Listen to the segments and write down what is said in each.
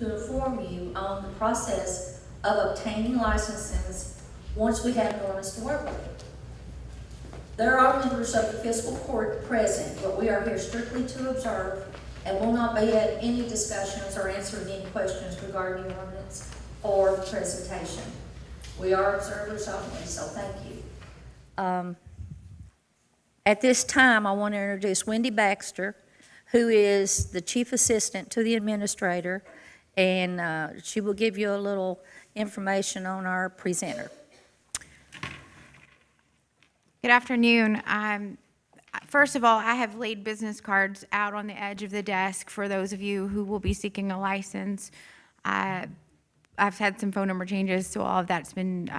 to inform you on the process of obtaining licenses once we have an ordinance to work with. There are members of the fiscal court present, but we are here strictly to observe and will not be at any discussions or answering any questions regarding the ordinance or the presentation. We are observers only, so thank you. At this time, I want to introduce Wendy Baxter, who is the chief assistant to the administrator, and she will give you a little information on our presenter. Good afternoon. First of all, I have laid business cards out on the edge of the desk for those of you who will be seeking a license. I've had some phone number changes, so all of that's been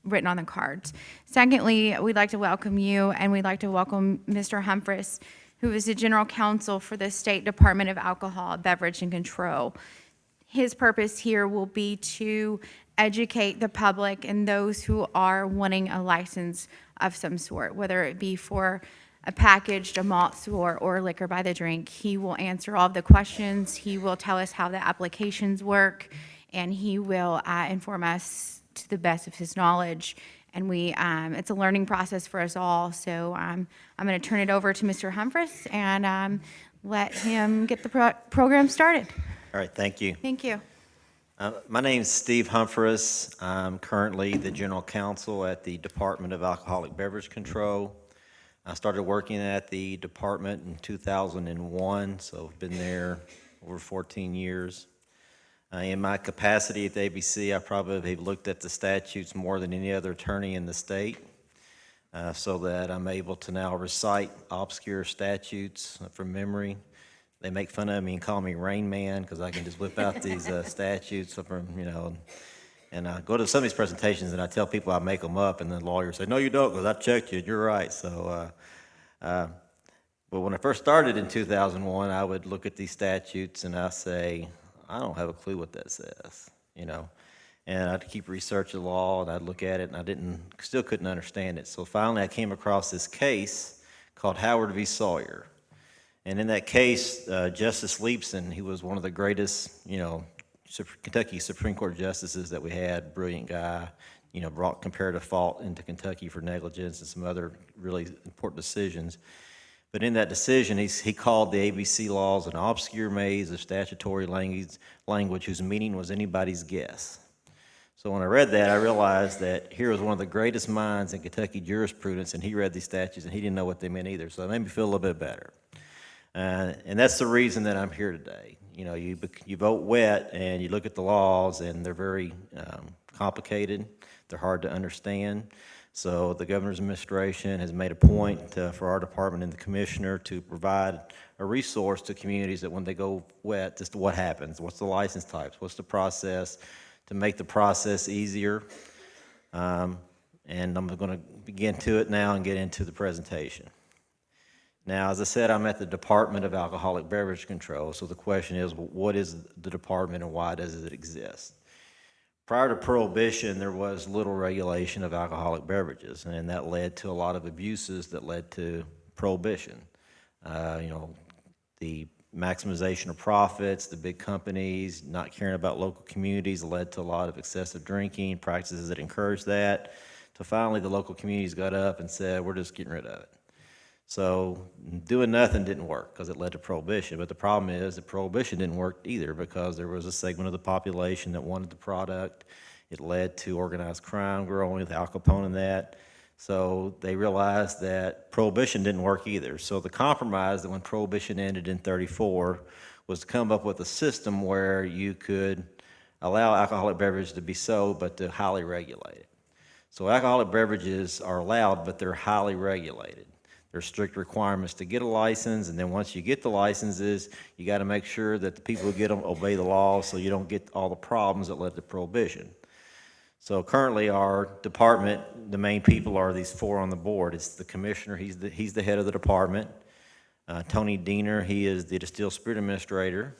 written on the cards. Secondly, we'd like to welcome you, and we'd like to welcome Mr. Humphreys, who is the General Counsel for the State Department of Alcohol, Beverage, and Control. His purpose here will be to educate the public and those who are wanting a license of some sort, whether it be for a packaged, a malt store, or liquor by the drink. He will answer all of the questions. He will tell us how the applications work, and he will inform us to the best of his knowledge. And it's a learning process for us all. So I'm going to turn it over to Mr. Humphreys and let him get the program started. All right, thank you. Thank you. My name is Steve Humphreys. I'm currently the General Counsel at the Department of Alcoholic Beverage Control. I started working at the department in 2001, so I've been there over 14 years. In my capacity at the ABC, I probably have looked at the statutes more than any other attorney in the state, so that I'm able to now recite obscure statutes from memory. They make fun of me and call me Rain Man because I can just whip out these statutes from, and I go to some of these presentations and I tell people I make them up, and the lawyers say, no, you don't, because I've checked you, and you're right. So, but when I first started in 2001, I would look at these statutes and I say, I don't have a clue what that says, And I'd keep researching the law, and I'd look at it, and I still couldn't understand it. So finally, I came across this case called Howard v. Sawyer. And in that case, Justice Leapson, he was one of the greatest, Kentucky Supreme Court justices that we had, brilliant guy, brought comparative fault into Kentucky for negligence and some other really important decisions. But in that decision, he called the ABC laws an obscure maze of statutory language whose meaning was anybody's guess. So when I read that, I realized that here was one of the greatest minds in Kentucky jurisprudence, and he read these statutes, and he didn't know what they meant either. So it made me feel a little bit better. And that's the reason that I'm here today. You vote wet, and you look at the laws, and they're very complicated. They're hard to understand. So the governor's administration has made a point for our department and the commissioner to provide a resource to communities that when they go wet, just what happens, what's the license types, what's the process, to make the process easier. And I'm going to begin to it now and get into the presentation. Now, as I said, I'm at the Department of Alcoholic Beverage Control, so the question is, what is the department and why does it exist? Prior to Prohibition, there was little regulation of alcoholic beverages, and that led to a lot of abuses that led to Prohibition. The maximization of profits, the big companies not caring about local communities led to a lot of excessive drinking, practices that encouraged that. So finally, the local communities got up and said, we're just getting rid of it. So doing nothing didn't work because it led to Prohibition. But the problem is that Prohibition didn't work either because there was a segment of the population that wanted the product. It led to organized crime growing with Al Capone and that. So they realized that Prohibition didn't work either. So the compromise that when Prohibition ended in 1934 was to come up with a system where you could allow alcoholic beverages to be sold but to highly regulate it. So alcoholic beverages are allowed, but they're highly regulated. There's strict requirements to get a license, and then once you get the licenses, you got to make sure that the people who get them obey the laws so you don't get all the problems that led to Prohibition. So currently our department, the main people are these four on the board. It's the commissioner, he's the head of the department. Tony Diener, he is the distilled spirit administrator,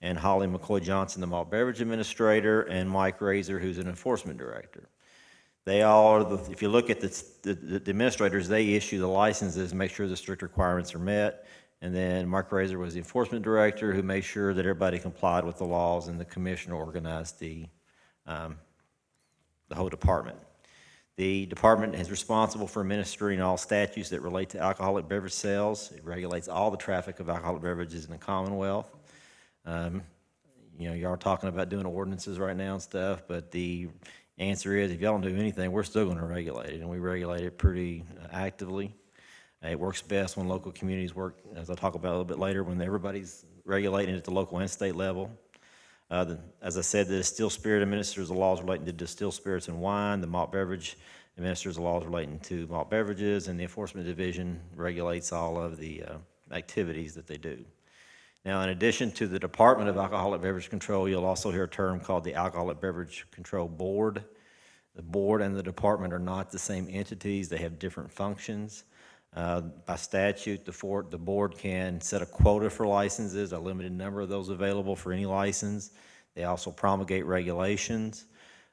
and Holly McCoy Johnson, the malt beverage administrator, and Mike Razor, who's an enforcement director. They all are, if you look at the administrators, they issue the licenses, make sure the strict requirements are met, And then Mark Razor was the enforcement director who made sure that everybody complied with the laws, and the commissioner organized the whole department. The department is responsible for administering all statutes that relate to alcoholic beverage sales. It regulates all the traffic of alcoholic beverages in the Commonwealth. You know, you are talking about doing ordinances right now and stuff, but the answer is, if y'all don't do anything, we're still going to regulate it, and we regulate it pretty actively. It works best when local communities work, as I'll talk about a little bit later, when everybody's regulating at the local and state level. As I said, the distilled spirit administers the laws relating to distilled spirits and wine. The malt beverage administers the laws relating to malt beverages, and the enforcement division regulates all of the activities that they do. Now, in addition to the Department of Alcoholic Beverage Control, you'll also hear a term called the Alcoholic Beverage Control Board. The board and the department are not the same entities. They have different functions. By statute, the board can set a quota for licenses, a limited number of those available for any license. They also promulgate regulations.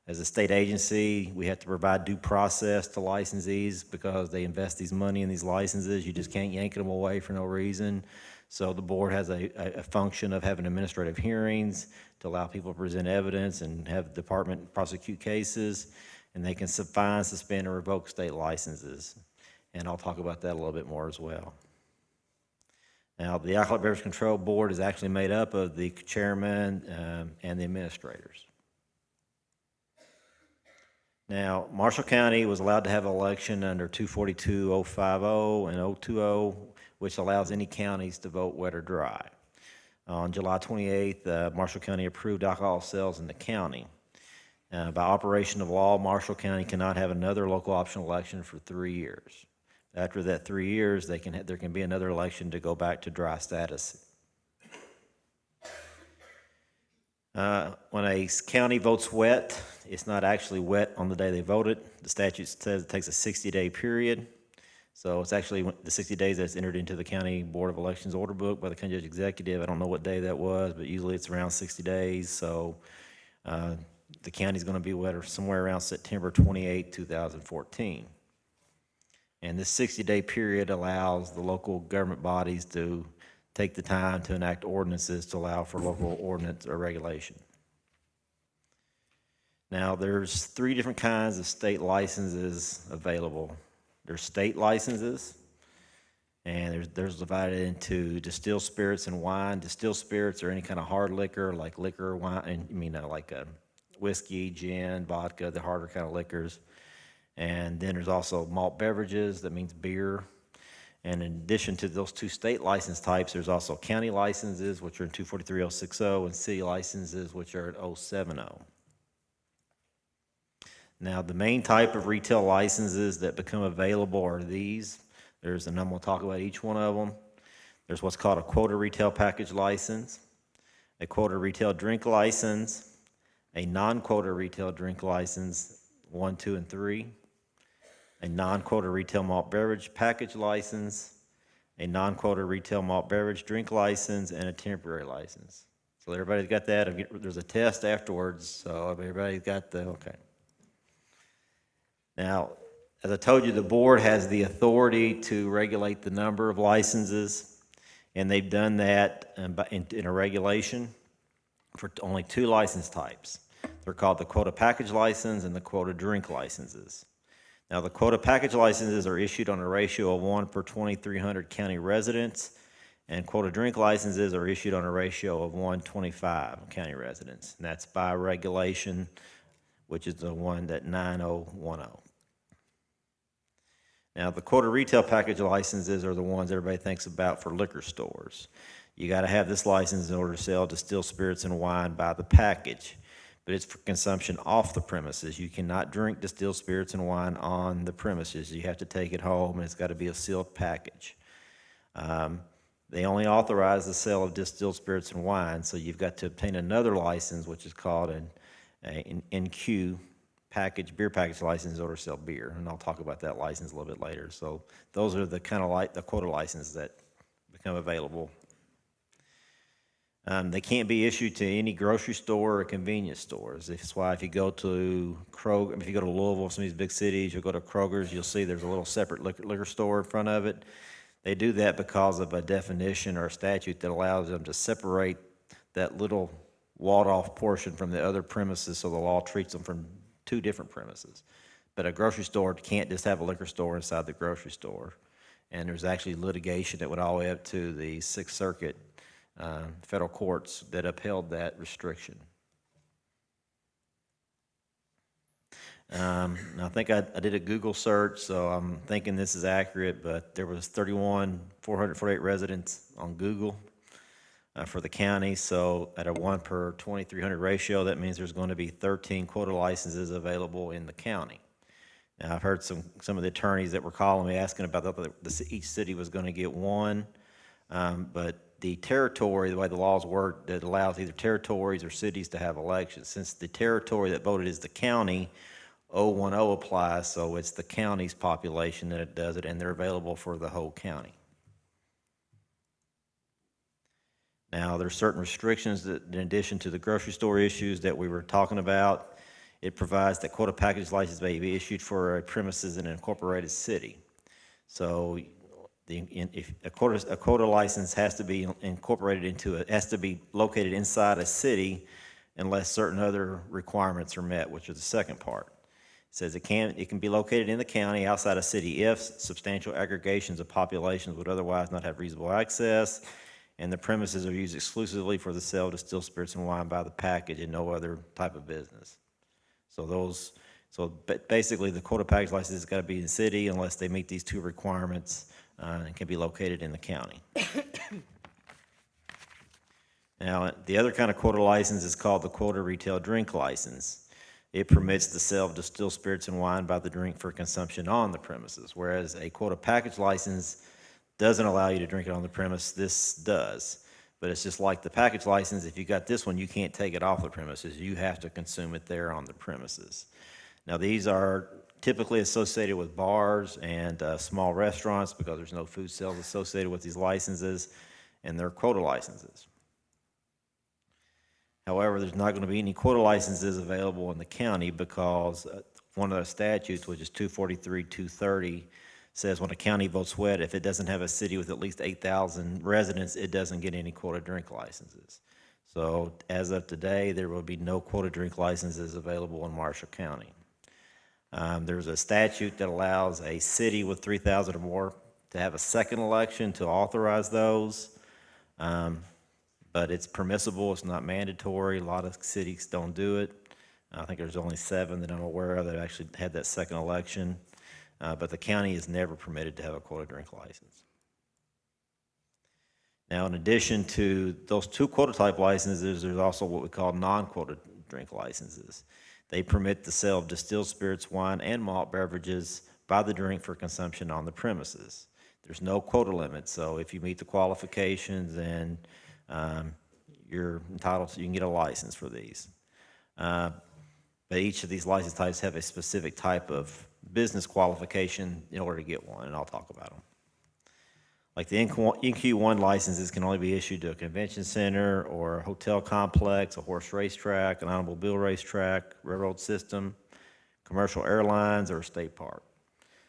As a state agency, we have to provide due process to licensees because they invest these money in these licenses. You just can't yank them away for no reason. So the board has a function of having administrative hearings to allow people to present evidence and have the department prosecute cases, and they can fine, suspend, or revoke state licenses. And I'll talk about that a little bit more as well. Now, the Alcoholic Beverage Control Board is actually made up of the chairman and the administrators. Now, Marshall County was allowed to have an election under 242.050 and 020, which allows any counties to vote wet or dry. On July 28th, Marshall County approved alcohol sales in the county. By operation of law, Marshall County cannot have another local option election for 3 years. After that 3 years, there can be another election to go back to dry status. When a county votes wet, it's not actually wet on the day they voted. The statute says it takes a 60-day period. So it's actually the 60 days that's entered into the County Board of Elections order book by the county judge executive. I don't know what day that was, but usually it's around 60 days. So the county's going to be wet somewhere around September 28, 2014. And this 60-day period allows the local government bodies to take the time to enact ordinances to allow for local ordinance or regulation. Now, there's 3 different kinds of state licenses available. There's state licenses, and there's divided into distilled spirits and wine. Distilled spirits are any kind of hard liquor, like liquor, wine, like whiskey, gin, vodka, the harder kind of liquors. And then there's also malt beverages, that means beer. And in addition to those 2 state license types, there's also county licenses, which are in 243.060, and city licenses, which are at 070. Now, the main type of retail licenses that become available are these. And I'm going to talk about each one of them. There's what's called a quota retail package license, a quota retail drink license, a non-quota retail drink license, 1, 2, and 3, a non-quota retail malt beverage package license, a non-quota retail malt beverage drink license, and a temporary license. So everybody's got that. There's a test afterwards, so everybody's got okay. Now, as I told you, the board has the authority to regulate the number of licenses, and they've done that in a regulation for only 2 license types. They're called the quota package license and the quota drink licenses. Now, the quota package licenses are issued on a ratio of 1 per 2,300 county residents, and quota drink licenses are issued on a ratio of 1:25 county residents. And that's by regulation, which is the one that 9010. Now, the quota retail package licenses are the ones everybody thinks about for liquor stores. You got to have this license in order to sell distilled spirits and wine by the package, but it's for consumption off the premises. You cannot drink distilled spirits and wine on the premises. You have to take it home, and it's got to be a sealed package. They only authorize the sale of distilled spirits and wine, so you've got to obtain another license, which is called an NQ package, beer package license, in order to sell beer, and I'll talk about that license a little bit later. So those are the kind of the quota licenses that become available. They can't be issued to any grocery store or convenience stores. That's why if you go to Kroger, if you go to Louisville, some of these big cities, you'll go to Kroger's, you'll see there's a little separate liquor store in front of it. They do that because of a definition or a statute that allows them to separate that little walled-off portion from the other premises, so the law treats them from two different premises. But a grocery store can't just have a liquor store inside the grocery store. And there's actually litigation that went all the way up to the Sixth Circuit federal courts that upheld that restriction. I think I did a Google search, so I'm thinking this is accurate, but there was 448 residents on Google for the county. So at a 1 per 2,300 ratio, that means there's going to be 13 quota licenses available in the county. Now, I've heard some of the attorneys that were calling me asking about each city was going to get one, but the territory, the way the laws work, that allows either territories or cities to have elections. Since the territory that voted is the county, 010 applies, so it's the county's population that it does it, and they're available for the whole county. Now, there's certain restrictions that, in addition to the grocery store issues that we were talking about, it provides that quota package license may be issued for a premises in an incorporated city. So, if a quota license has to be incorporated has to be located inside a city, unless certain other requirements are met, which is the second part. It says it can be located in the county outside a city if substantial aggregations of populations would otherwise not have reasonable access, and the premises are used exclusively for the sale of distilled spirits and wine by the package and no other type of business. So basically the quota package license has got to be in the city unless they meet these two requirements, and can be located in the county. Now, the other kind of quota license is called the quota retail drink license. It permits the sale of distilled spirits and wine by the drink for consumption on the premises, whereas a quota package license doesn't allow you to drink it on the premise. This does. But it's just like the package license. If you got this one, you can't take it off the premises. You have to consume it there on the premises. Now, these are typically associated with bars and small restaurants because there's no food sales associated with these licenses, and they're quota licenses. However, there's not going to be any quota licenses available in the county because one of the statutes, which is 243-230, says when a county votes wet, if it doesn't have a city with at least 8,000 residents, it doesn't get any quota drink licenses. So as of today, there will be no quota drink licenses available in Marshall County. There's a statute that allows a city with 3,000 or more to have a second election to authorize those. But it's permissible, it's not mandatory. A lot of cities don't do it. I think there's only 7 that I'm aware of that actually had that second election. But the county is never permitted to have a quota drink license. Now, in addition to those 2 quota type licenses, there's also what we call non-quota drink licenses. They permit the sale of distilled spirits, wine, and malt beverages by the drink for consumption on the premises. There's no quota limit, so if you meet the qualifications, then you're entitled to, you can get a license for these. But each of these license types have a specific type of business qualification in order to get one, and I'll talk about them. Like the NQ1 licenses can only be issued to a convention center or a hotel complex, a horse racetrack, an automobile racetrack, railroad system, commercial airlines, or a state park.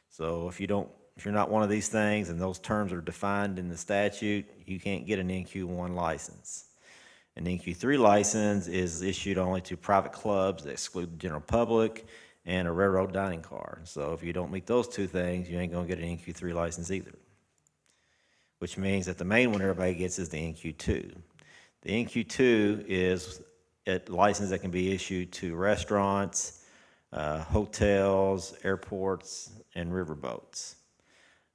So if you're not one of these things and those terms are defined in the statute, you can't get an NQ1 license. An NQ3 license is issued only to private clubs that exclude the general public and a railroad dining car. So if you don't meet those 2 things, you ain't gonna get an NQ3 license either. Which means that the main one everybody gets is the NQ2. The NQ2 is a license that can be issued to restaurants, hotels, airports, and riverboats.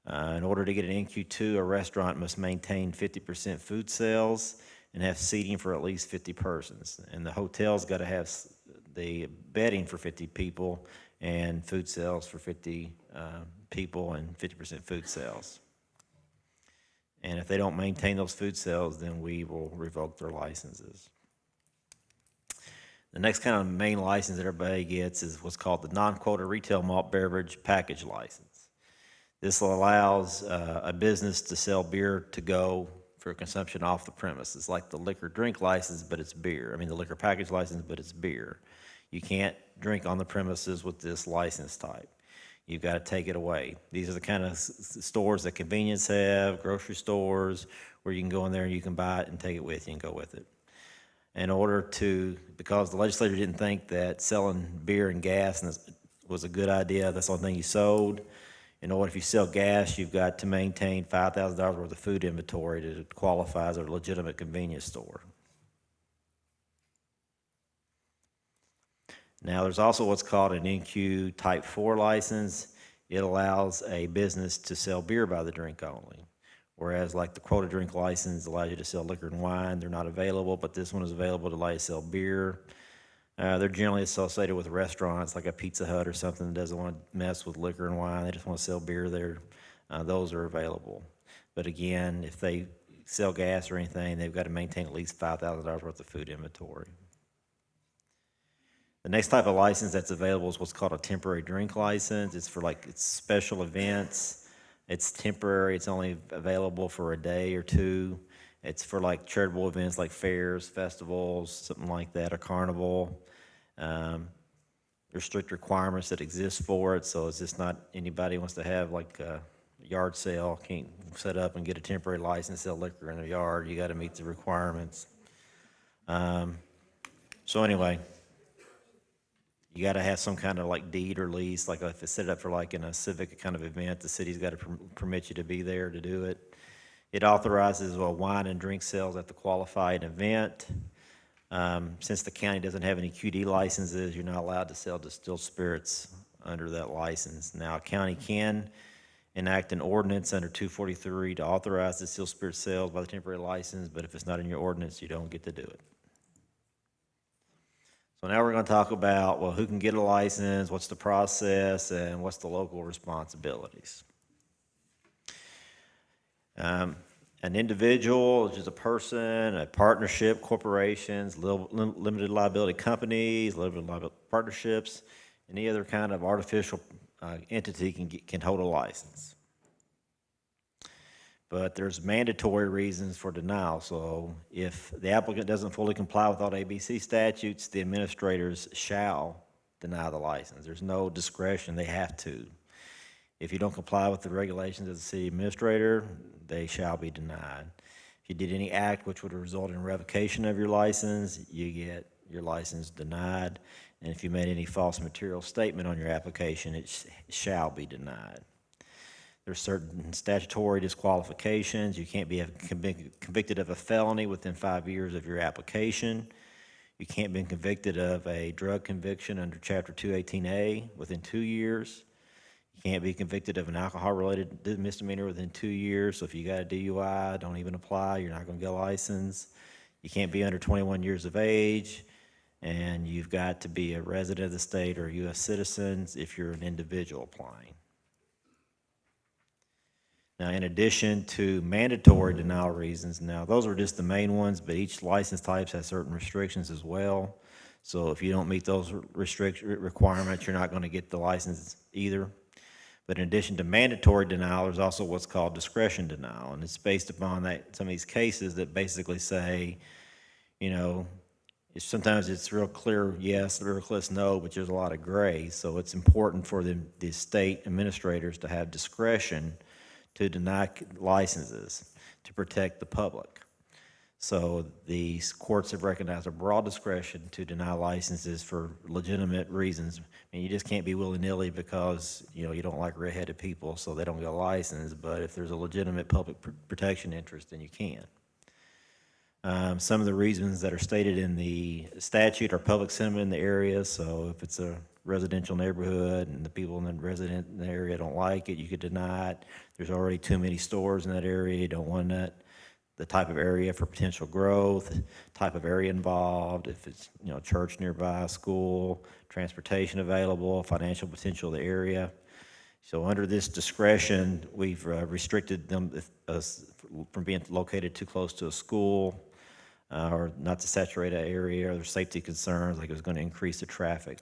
In order to get an NQ2, a restaurant must maintain 50% food sales and have seating for at least 50 persons. And the hotel's got to have the bedding for 50 people and food sales for 50 people and 50% food sales. And if they don't maintain those food sales, then we will revoke their licenses. The next kind of main license that everybody gets is what's called the non-quota retail malt beverage package license. This allows a business to sell beer to go for consumption off the premise. It's like the liquor drink license, but it's beer. I mean, the liquor package license, but it's beer. You can't drink on the premises with this license type. you've got to take it away. These are the kind of stores that convenience have, grocery stores, where you can go in there and you can buy it and take it with you and go with it. In order to, because the legislature didn't think that selling beer and gas was a good idea, that's the only thing you sold. In order, if you sell gas, you've got to maintain $5,000 worth of food inventory to qualify as a legitimate convenience store. Now, there's also what's called an NQ Type 4 license. It allows a business to sell beer by the drink only. Whereas like the quota drink license allows you to sell liquor and wine, they're not available, but this one is available to allow you to sell beer. They're generally associated with restaurants like a Pizza Hut or something that doesn't want to mess with liquor and wine. They just want to sell beer there. Those are available. But again, if they sell gas or anything, they've got to maintain at least $5,000 worth of food inventory. The next type of license that's available is what's called a temporary drink license. It's for it's special events. It's temporary. It's only available for a day or two. It's for charitable events like fairs, festivals, something like that, a carnival. There's strict requirements that exist for it, so it's just not anybody wants to have a yard sale, can't set up and get a temporary license, sell liquor in their yard. You got to meet the requirements. So anyway, you got to have some kind of deed or lease, if it's set up for in a civic kind of event, the city's got to permit you to be there to do it. It authorizes wine and drink sales at the qualified event. Since the county doesn't have any QD licenses, you're not allowed to sell distilled spirits under that license. Now, a county can enact an ordinance under 243 to authorize distilled spirit sales by the temporary license, but if it's not in your ordinance, you don't get to do it. So now we're going to talk about, who can get a license, what's the process, and what's the local responsibilities. An individual is just a person, a partnership, corporations, limited liability companies, limited liability partnerships, any other kind of artificial entity can hold a license. But there's mandatory reasons for denial. So if the applicant doesn't fully comply with all ABC statutes, the administrators shall deny the license. There's no discretion, they have to. If you don't comply with the regulations of the city administrator, they shall be denied. If you did any act which would result in revocation of your license, you get your license denied. And if you made any false material statement on your application, it shall be denied. There's certain statutory disqualifications. You can't be convicted of a felony within 5 years of your application. You can't be convicted of a drug conviction under Chapter 218A within 2 years. You can't be convicted of an alcohol-related misdemeanor within 2 years. So if you got a DUI, don't even apply. You're not going to get a license. You can't be under 21 years of age. And you've got to be a resident of the state or a U.S. citizen if you're an individual applying. Now, in addition to mandatory denial reasons, now those are just the main ones, but each license type has certain restrictions as well. So if you don't meet those requirements, you're not going to get the license either. But in addition to mandatory denial, there's also what's called discretion denial, and it's based upon some of these cases that basically say, sometimes it's real clear yes, real clear no, but there's a lot of gray. So it's important for the state administrators to have discretion to deny licenses to protect the public. So these courts have recognized a broad discretion to deny licenses for legitimate reasons. I mean, you just can't be willy-nilly because you don't like redheaded people, so they don't get a license. But if there's a legitimate public protection interest, then you can. Some of the reasons that are stated in the statute are public sentiment in the area. So if it's a residential neighborhood and the people in the area don't like it, you could deny it. There's already too many stores in that area, you don't want that. The type of area for potential growth, type of area involved, if it's church nearby, school, transportation available, financial potential of the area. So under this discretion, we've restricted them from being located too close to a school or not to saturate an area, or there's safety concerns like it's going to increase the traffic.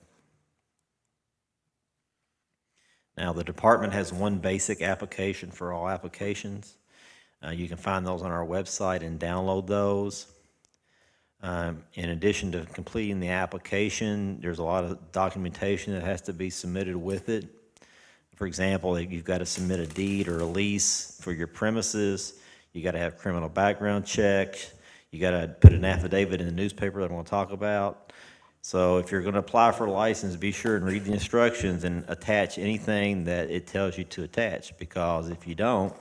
Now the department has one basic application for all applications. You can find those on our website and download those. In addition to completing the application, there's a lot of documentation that has to be submitted with it. For example, you've got to submit a deed or a lease for your premises. You got to have criminal background check. You got to put an affidavit in the newspaper that I'm going to talk about. So if you're going to apply for a license, be sure and read the instructions and attach anything that it tells you to attach, because if you don't,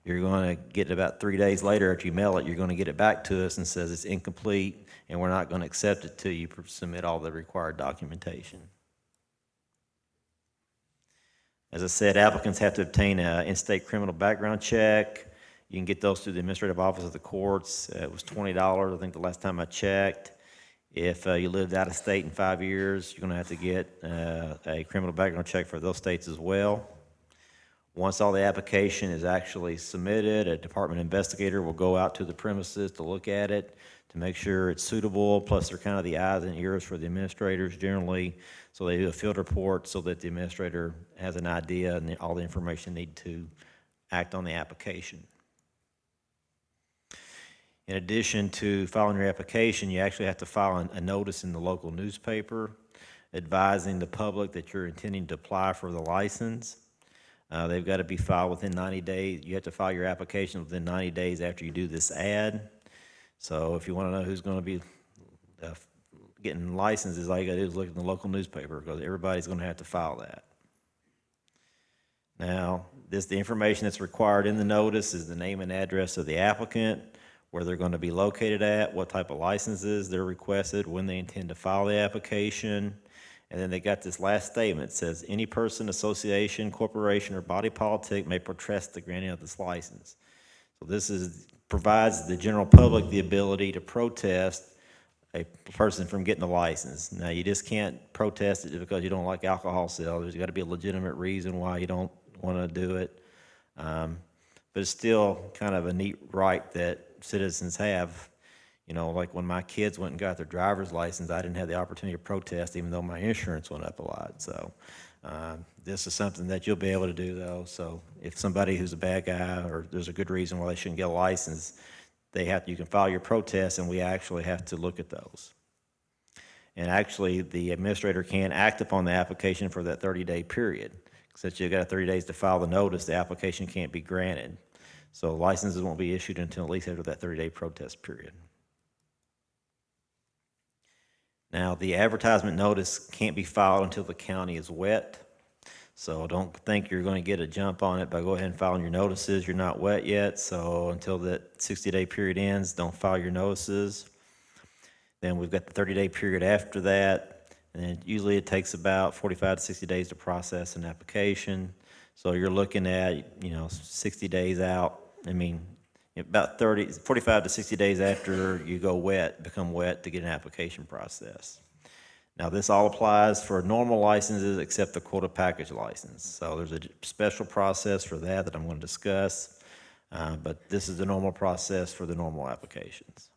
you're going to get it about 3 days later after you mail it, you're going to get it back to us and says it's incomplete, and we're not going to accept it till you submit all the required documentation. As I said, applicants have to obtain an in-state criminal background check. You can get those through the administrative office of the courts. It was $20, I think, the last time I checked. If you lived out of state in 5 years, you're going to have to get a criminal background check for those states as well. Once all the application is actually submitted, a department investigator will go out to the premises to look at it, to make sure it's suitable, plus they're kind of the eyes and ears for the administrators generally. So they do a field report so that the administrator has an idea and all the information needed to act on the application. In addition to filing your application, you actually have to file a notice in the local newspaper advising the public that you're intending to apply for the license. They've got to be filed within 90 days. You have to file your application within 90 days after you do this ad. So if you want to know who's going to be getting licenses, all you got to do is look at the local newspaper, because everybody's going to have to file that. Now, the information that's required in the notice is the name and address of the applicant, where they're going to be located at, what type of licenses they're requested, when they intend to file the application. And then they got this last statement. It says, any person, association, corporation, or body politic may protest the granting of this license. So this provides the general public the ability to protest a person from getting a license. Now, you just can't protest it because you don't like alcohol sales. There's got to be a legitimate reason why you don't want to do it. But it's still kind of a neat right that citizens have. You know, like when my kids went and got their driver's license, I didn't have the opportunity to protest, even though my insurance went up a lot. So this is something that you'll be able to do, though. So if somebody who's a bad guy, or there's a good reason why they shouldn't get a license, you can file your protest, and we actually have to look at those. And actually, the administrator can act upon the application for that 30-day period. Since you've got 30 days to file the notice, the application can't be granted. So licenses won't be issued until at least after that 30-day protest period. Now, the advertisement notice can't be filed until the county is wet. So don't think you're going to get a jump on it by go ahead and filing your notices. You're not wet yet, so until that 60-day period ends, don't file your notices. Then we've got the 30-day period after that, and then usually it takes about 45 to 60 days to process an application. So you're looking at, 60 days out. I mean, about 45 to 60 days after you become wet to get an application process. Now, this all applies for normal licenses except the quota package license. So there's a special process for that I'm going to discuss, but this is the normal process for the normal applications.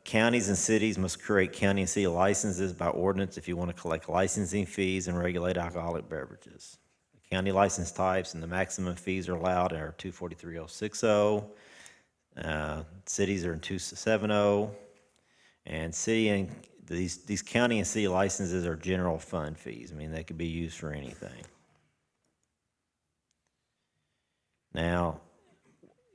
Counties and cities must create county and city licenses by ordinance if you want to collect licensing fees and regulate alcoholic beverages. County license types and the maximum fees are allowed are 243.060. Cities are in 270. And these county and city licenses are general fund fees. I mean, they could be used for anything. Now,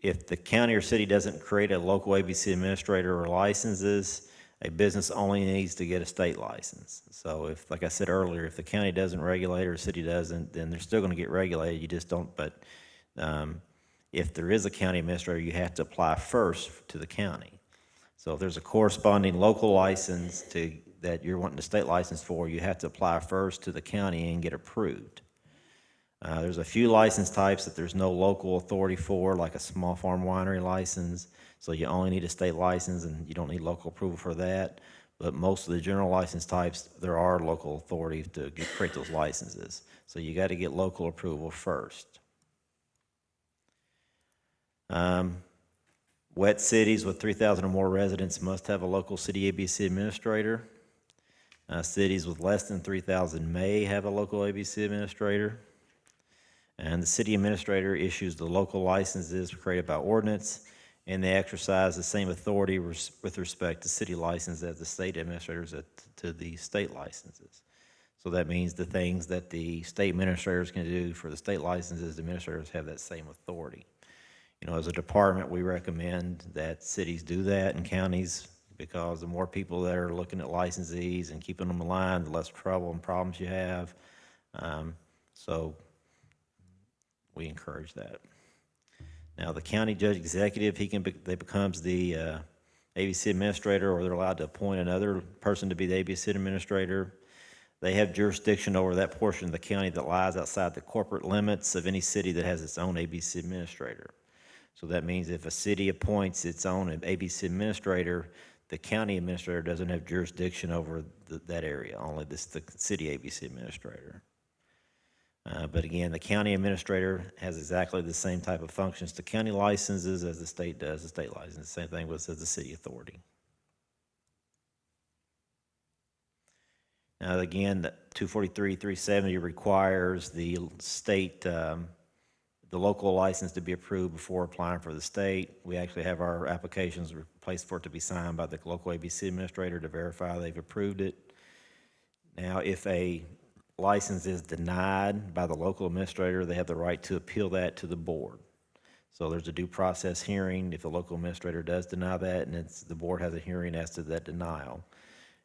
if the county or city doesn't create a local ABC administrator or licenses, a business only needs to get a state license. So if, like I said earlier, if the county doesn't regulate or the city doesn't, then they're still going to get regulated. You just don't, but if there is a county administrator, you have to apply first to the county. So if there's a corresponding local license that you're wanting a state license for, you have to apply first to the county and get approved. There's a few license types that there's no local authority for, like a small farm winery license. So you only need a state license and you don't need local approval for that. But most of the general license types, there are local authorities to create those licenses. So you got to get local approval first. Wet cities with 3,000 or more residents must have a local city ABC administrator. Cities with less than 3,000 may have a local ABC administrator. And the city administrator issues the local licenses created by ordinance, and they exercise the same authority with respect to city licenses as the state administrators to the state licenses. So that means the things that the state administrators can do for the state licenses, the administrators have that same authority. You know, as a department, we recommend that cities do that and counties, because the more people that are looking at licensees and keeping them in line, the less trouble and problems you have. So we encourage that. Now, the county judge executive, they becomes the ABC administrator, or they're allowed to appoint another person to be the ABC administrator. They have jurisdiction over that portion of the county that lies outside the corporate limits of any city that has its own ABC administrator. So that means if a city appoints its own ABC administrator, the county administrator doesn't have jurisdiction over that area, only the city ABC administrator. But again, the county administrator has exactly the same type of functions to county licenses as the state does the state license. Same thing with the city authority. Now, again, 243-370 requires the state, the local license to be approved before applying for the state. We actually have our applications placed for it to be signed by the local ABC administrator to verify they've approved it. Now, if a license is denied by the local administrator, they have the right to appeal that to the board. So there's a due process hearing if the local administrator does deny that, and the board has a hearing as to that denial.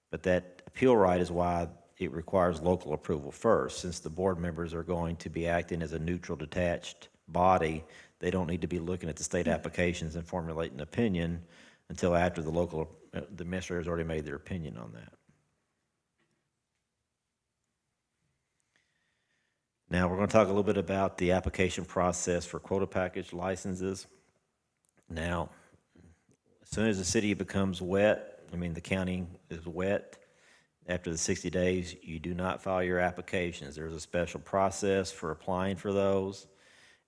But that appeal right is why it requires local approval first. Since the board members are going to be acting as a neutral, detached body, they don't need to be looking at the state applications and formulating an opinion until after the administrator's already made their opinion on that. Now, we're going to talk a little bit about the application process for quota package licenses. Now, as soon as the city becomes wet, the county is wet, after the 60 days, you do not file your applications. There's a special process for applying for those,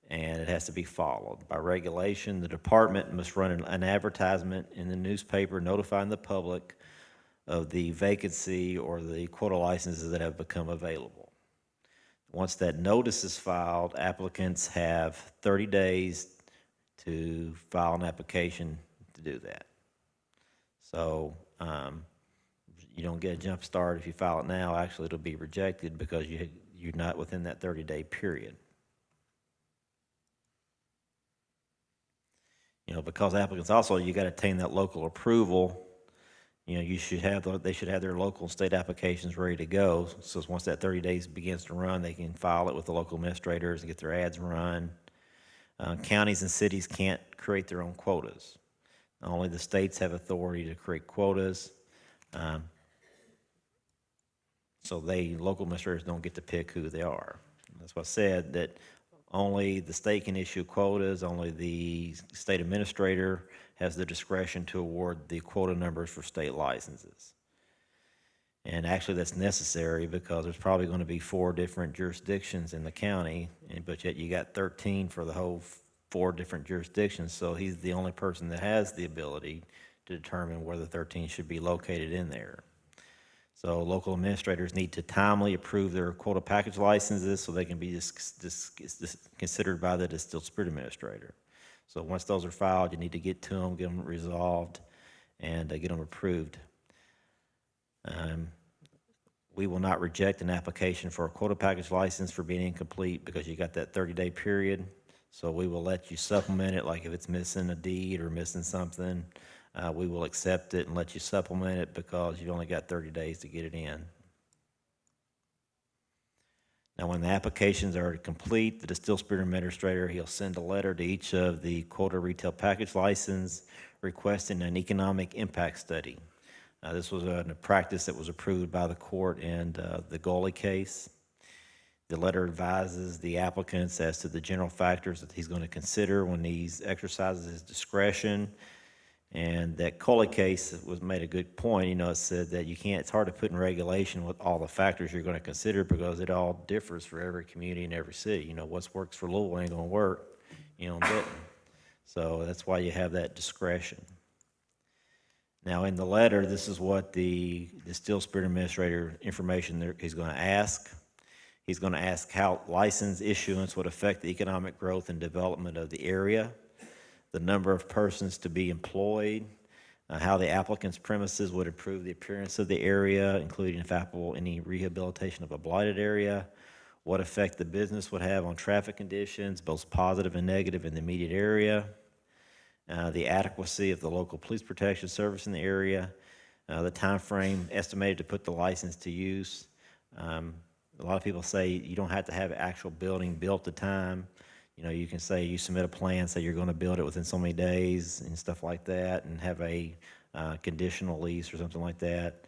and it has to be followed. By regulation, the department must run an advertisement in the newspaper notifying the public of the vacancy or the quota licenses that have become available. Once that notice is filed, applicants have 30 days to file an application to do that. So you don't get a jump start if you file it now. Actually, it'll be rejected because you're not within that 30-day period. Because applicants also, you got to obtain that local approval. They should have their local and state applications ready to go. So once that 30 days begins to run, they can file it with the local administrators and get their ads run. Counties and cities can't create their own quotas. Only the states have authority to create quotas. So local administrators don't get to pick who they are. That's why I said that only the state can issue quotas, only the state administrator has the discretion to award the quota numbers for state licenses. And actually that's necessary because there's probably going to be 4 different jurisdictions in the county, but yet you got 13 for the whole 4 different jurisdictions, so he's the only person that has the ability to determine where the 13 should be located in there. So local administrators need to timely approve their quota package licenses so they can be considered by the distilled spirit administrator. So once those are filed, you need to get to them, get them resolved, and get them approved. We will not reject an application for a quota package license for being incomplete because you got that 30-day period. So we will let you supplement it, like if it's missing a deed or missing something, we will accept it and let you supplement it because you've only got 30 days to get it in. Now, when the applications are complete, the distilled spirit administrator, he'll send a letter to each of the quota retail package license requesting an economic impact study. This was a practice that was approved by the court in the Gully case. The letter advises the applicants as to the general factors that he's going to consider when he exercises his discretion. And that Coley case made a good point. It said that it's hard to put in regulation what all the factors you're going to consider because it all differs for every community and every city. What works for Louisville ain't going to work, in Benton. So that's why you have that discretion. Now, in the letter, this is what the distilled spirit administrator information he's going to ask. He's going to ask how license issuance would affect the economic growth and development of the area, the number of persons to be employed, how the applicant's premises would improve the appearance of the area, including if applicable, any rehabilitation of a blighted area, what effect the business would have on traffic conditions, both positive and negative in the immediate area, the adequacy of the local police protection service in the area, the time frame estimated to put the license to use. A lot of people say you don't have to have an actual building built at the time. You know, you can say you submit a plan, say you're going to build it within so many days and stuff like that, and have a conditional lease or something like that.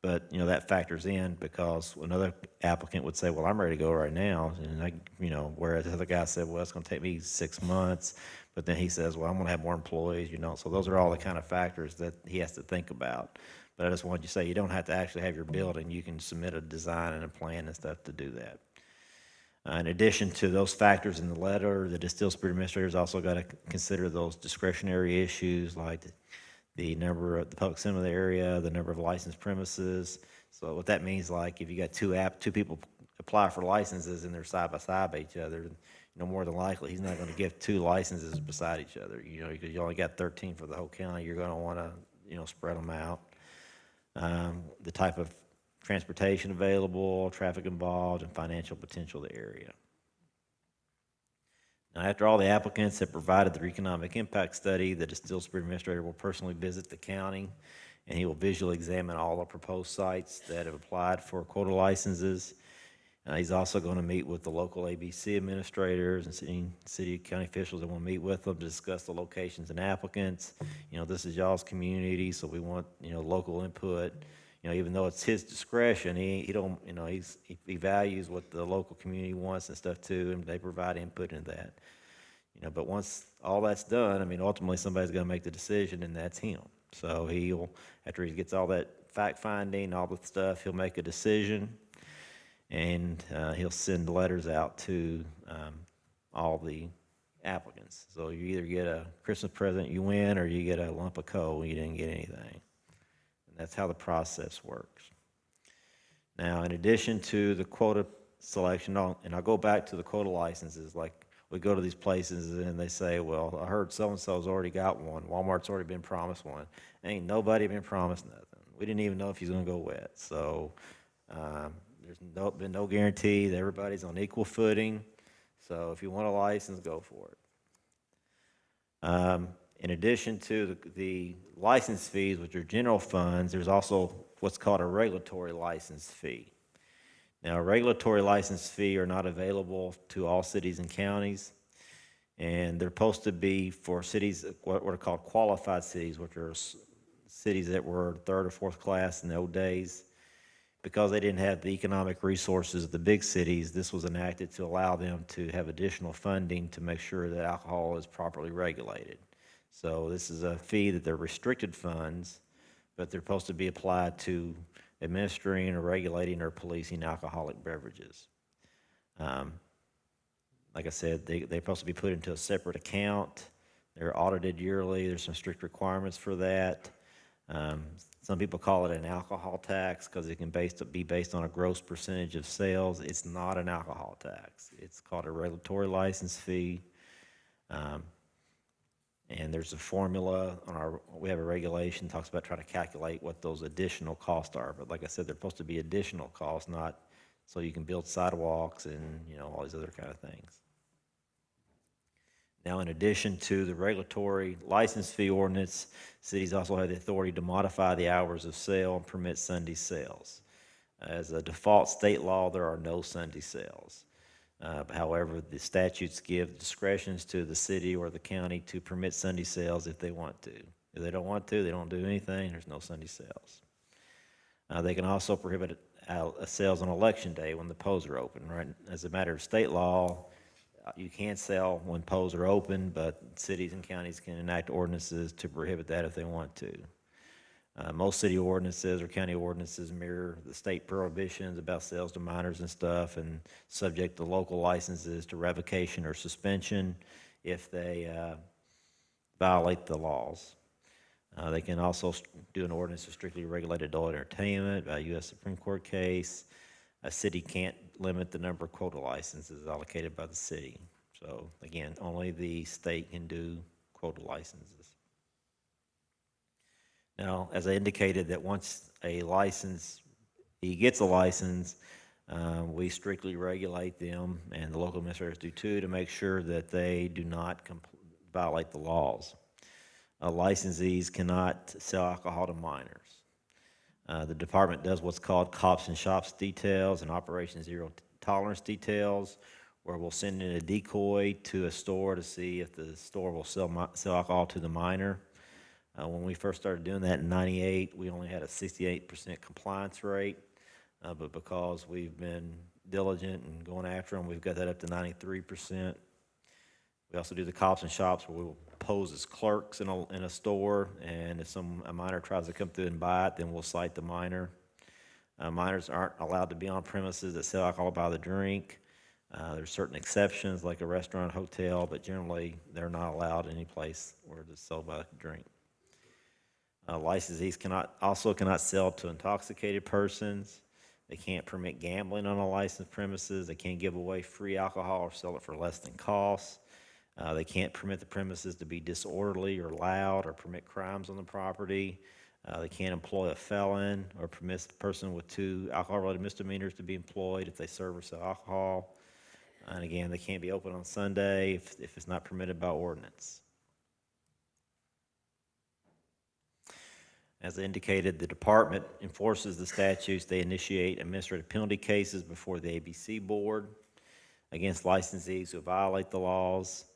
But, you know, that factors in because another applicant would say, well, I'm ready to go right now. And whereas the other guy said, well, it's going to take me 6 months. But then he says, well, I'm going to have more employees, So those are all the kind of factors that he has to think about. But I just wanted you to say you don't have to actually have your building. You can submit a design and a plan and stuff to do that. In addition to those factors in the letter, the distilled spirit administrator's also got to consider those discretionary issues like the number of the public center of the area, the number of licensed premises. So what that means, like if you got two people apply for licenses and they're side by each other, more than likely he's not going to give 2 licenses beside each other. Because you only got 13 for the whole county, you're going to want to spread them out. The type of transportation available, traffic involved, and financial potential of the area. Now, after all the applicants have provided their economic impact study, the distilled spirit administrator will personally visit the county, and he will visually examine all the proposed sites that have applied for quota licenses. He's also going to meet with the local ABC administrators and city county officials that will meet with them to discuss the locations and applicants. This is y'all's community, so we want, local input. Even though it's his discretion, he don't, he values what the local community wants and stuff too, and they provide input into that. But once all that's done, ultimately somebody's going to make the decision, and that's him. So after he gets all that fact finding, all the stuff, he'll make a decision, and he'll send letters out to all the applicants. So you either get a Christmas present, you win, or you get a lump of coal, you didn't get anything. That's how the process works. Now, in addition to the quota selection, and I'll go back to the quota licenses, like we go to these places and they say, well, I heard so-and-so's already got one. Walmart's already been promised one. Ain't nobody been promised nothing. We didn't even know if he's going to go wet. So there's been no guarantee that everybody's on equal footing. So if you want a license, go for it. In addition to the license fees, which are general funds, there's also what's called a regulatory license fee. Now, a regulatory license fee are not available to all cities and counties, and they're supposed to be for cities, what are called qualified cities, which are cities that were 3rd or 4th class in the old days. Because they didn't have the economic resources of the big cities, this was enacted to allow them to have additional funding to make sure that alcohol is properly regulated. So this is a fee that they're restricted funds, but they're supposed to be applied to administering or regulating or policing alcoholic beverages. Like I said, they're supposed to be put into a separate account. They're audited yearly. There's some strict requirements for that. Some people call it an alcohol tax because it can be based on a gross percentage of sales. It's not an alcohol tax. It's called a regulatory license fee. And there's a formula we have a regulation talks about trying to calculate what those additional costs are. But like I said, they're supposed to be additional costs, not so you can build sidewalks and, all these other kind of things. Now, in addition to the regulatory license fee ordinance, cities also have the authority to modify the hours of sale and permit Sunday sales. As a default state law, there are no Sunday sales. However, the statutes give discretions to the city or the county to permit Sunday sales if they want to. If they don't want to, they don't do anything, there's no Sunday sales. They can also prohibit sales on election day when the polls are open, right? As a matter of state law, you can't sell when polls are open, but cities and counties can enact ordinances to prohibit that if they want to. Most city ordinances or county ordinances mirror the state prohibitions about sales to minors and stuff, and subject the local licenses to revocation or suspension if they violate the laws. They can also do an ordinance to strictly regulate adult entertainment, a U.S. Supreme Court case. A city can't limit the number of quota licenses allocated by the city. So again, only the state can do quota licenses. Now, as I indicated, that once he gets a license, we strictly regulate them, and the local administrators do too, to make sure that they do not violate the laws. Licensees cannot sell alcohol to minors. The department does what's called cops and shops details and Operation Zero Tolerance details, where we'll send in a decoy to a store to see if the store will sell alcohol to the minor. When we first started doing that in '98, we only had a 68% compliance rate, but because we've been diligent and going after them, we've got that up to 93%. We also do the cops and shops where we will pose as clerks in a store, and if a minor tries to come through and buy it, then we'll cite the minor. Minors aren't allowed to be on premises that sell alcohol by the drink. There's certain exceptions, like a restaurant, hotel, but generally they're not allowed any place where it's sold by the drink. Licensees cannot sell to intoxicated persons. They can't permit gambling on a licensed premises. They can't give away free alcohol or sell it for less than cost. They can't permit the premises to be disorderly or loud or permit crimes on the property. They can't employ a felon or permit a person with 2 alcohol-related misdemeanors to be employed if they serve or sell alcohol. And again, they can't be open on Sunday if it's not permitted by ordinance. As indicated, the department enforces the statutes. They initiate administrative penalty cases before the ABC board against licensees who violate the laws.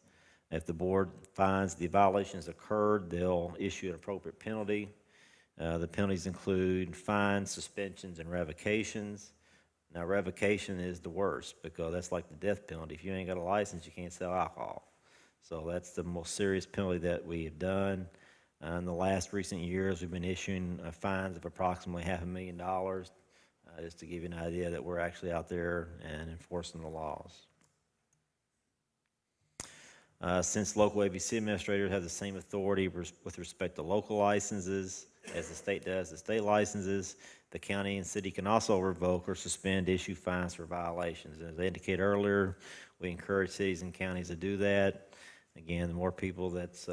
If the board finds the violations occurred, they'll issue an appropriate penalty. The penalties include fines, suspensions, and revocations. Now, revocation is the worst because that's like the death penalty. If you ain't got a license, you can't sell alcohol. So that's the most serious penalty that we have done. In the last recent years, we've been issuing fines of approximately $500,000, just to give you an idea that we're actually out there and enforcing the laws. Since local ABC administrators have the same authority with respect to local licenses as the state does the state licenses, the county and city can also revoke or suspend, issue fines for violations. As I indicated earlier, we encourage cities and counties to do that. Again, the more people that's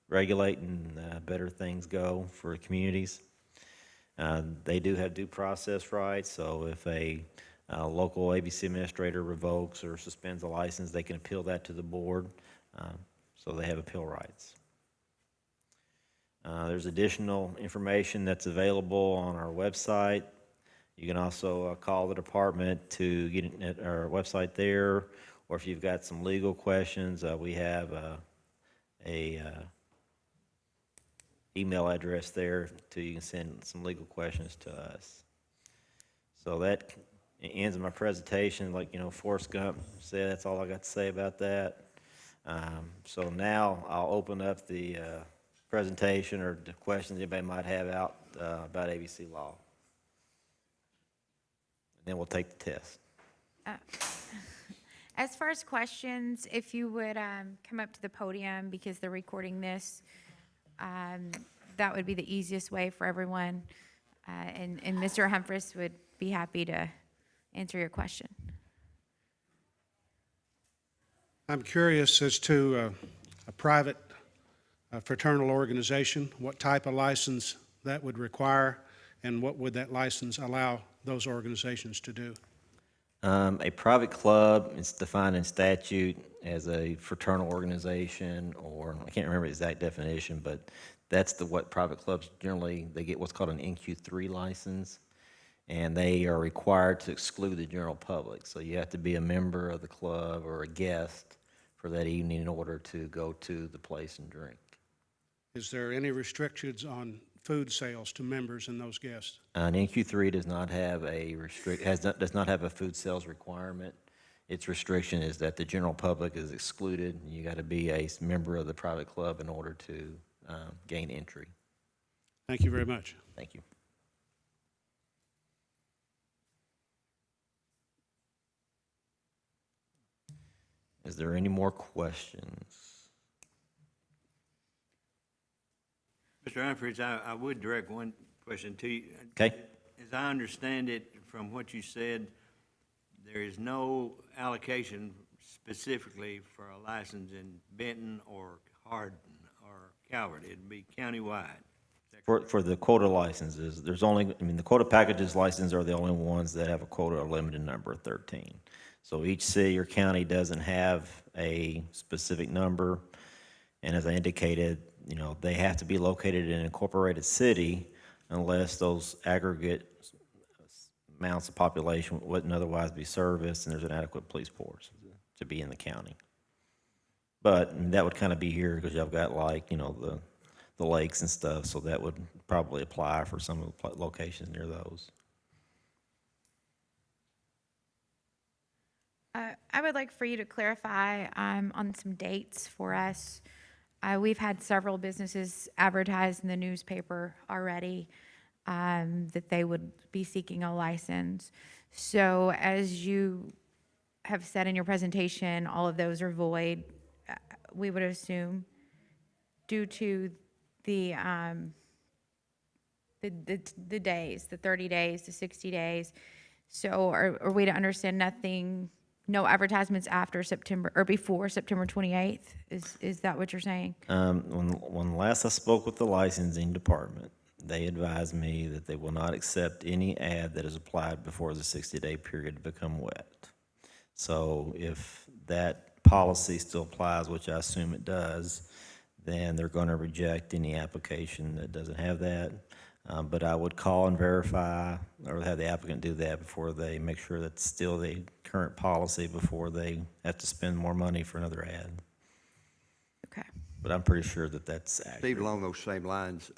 regulating, better things go for communities. They do have due process rights, so if a local ABC administrator revokes or suspends a license, they can appeal that to the board, so they have appeal rights. There's additional information that's available on our website. You can also call the department to get it at our website there, or if you've got some legal questions, we have a email address there too. You can send some legal questions to us. So that ends my presentation. Like, Forrest Gump said, that's all I got to say about that. So now I'll open up the presentation or the questions anybody might have about ABC law. And then we'll take the test. As far as questions, if you would come up to the podium because they're recording this, that would be the easiest way for everyone. And Mr. Humphreys would be happy to answer your question. I'm curious as to a private fraternal organization, what type of license that would require, and what would that license allow those organizations to do? A private club is defined in statute as a fraternal organization, or I can't remember the exact definition, but that's what private clubs generally, they get what's called an NQ3 license, and they are required to exclude the general public. So you have to be a member of the club or a guest for that evening in order to go to the place and drink. Is there any restrictions on food sales to members and those guests? An NQ3 does not have does not have a food sales requirement. Its restriction is that the general public is excluded. You got to be a member of the private club in order to gain entry. Thank you very much. Thank you. Is there any more questions? Mr. Humphreys, I would direct one question to you. Okay. As I understand it from what you said, there is no allocation specifically for a license in Benton or Hardin or Calvert. It'd be countywide. Is that For the quota licenses, there's only, I mean, the quota packages license are the only ones that have a quota, a limited number of 13. So each city or county doesn't have a specific number. And as I indicated, you know, they have to be located in an incorporated city unless those aggregate amounts of population wouldn't otherwise be serviced and there's an adequate police force to be in the county. But that would kind of be here because y'all got like, you know, the lakes and stuff, so that would probably apply for some of the locations near those. I would like for you to clarify on some dates for us. We've had several businesses advertise in the newspaper already that they would be seeking a license. So as you have said in your presentation, all of those are void, we would assume, due to the days, the 30 days, the 60 days. So are we to understand nothing, no advertisements after September, or before September 28th? Is that what you're saying? When last I spoke with the licensing department, they advised me that they will not accept any ad that is applied before the 60-day period to become wet. So if that policy still applies, which I assume it does, then they're going to reject any application that doesn't have that. But I would call and verify, or have the applicant do that before they make sure that's still the current policy before they have to spend more money for another ad. Okay. But I'm pretty sure that that's accurate. Steve, along those same lines,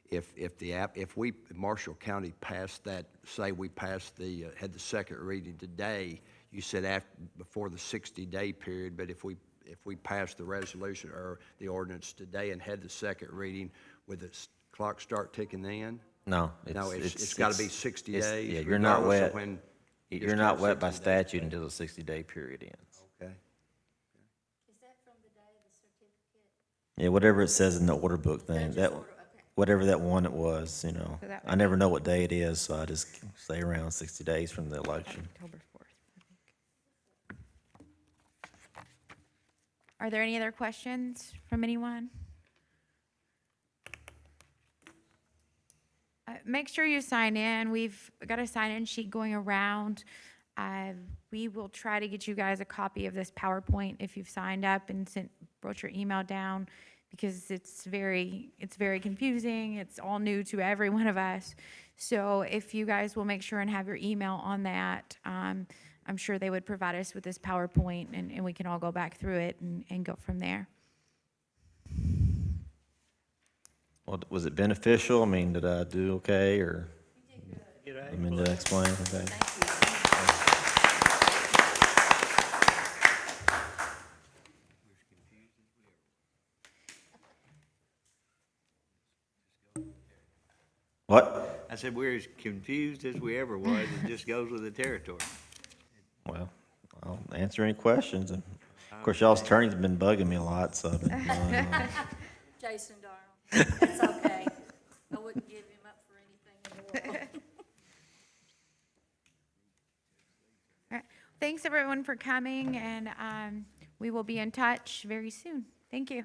if we, Marshall County passed that, say we passed had the second reading today, you said before the 60-day period, but if we passed the resolution or the ordinance today and had the second reading, would the clock start ticking then? No. No, it's got to be 60 days. Yeah, you're not regardless of wet. when you You're not start wet by 60 days. statute until the 60-day period ends. Okay. Is that from the day of the certificate? Yeah, whatever it says in the order book thing, Just that, order, okay. whatever that one it was, you know. So that I would never know what day it is, so I just say around 60 days from the election. October 4th, I think. Are there any other questions from anyone? Make sure you sign in. We've got a sign-in sheet going around. We will try to get you guys a copy of this PowerPoint if you've signed up and wrote your email down, because it's very confusing. It's all new to every one of us. So if you guys will make sure and have your email on that, I'm sure they would provide us with this PowerPoint, and we can all go back through it and go from there. Well, was it beneficial? I mean, did I do okay, or? I mean, did I explain? Okay. What? I said, we're as confused as we ever was. It just goes with the territory. Well, I'll answer any questions. And of course, y'all's attorney's been bugging me a lot, so I've been following along. Jason Darrell, that's okay. I wouldn't give him up for anything in the world. All right. Thanks, everyone, for coming, and we will be in touch very soon. Thank you.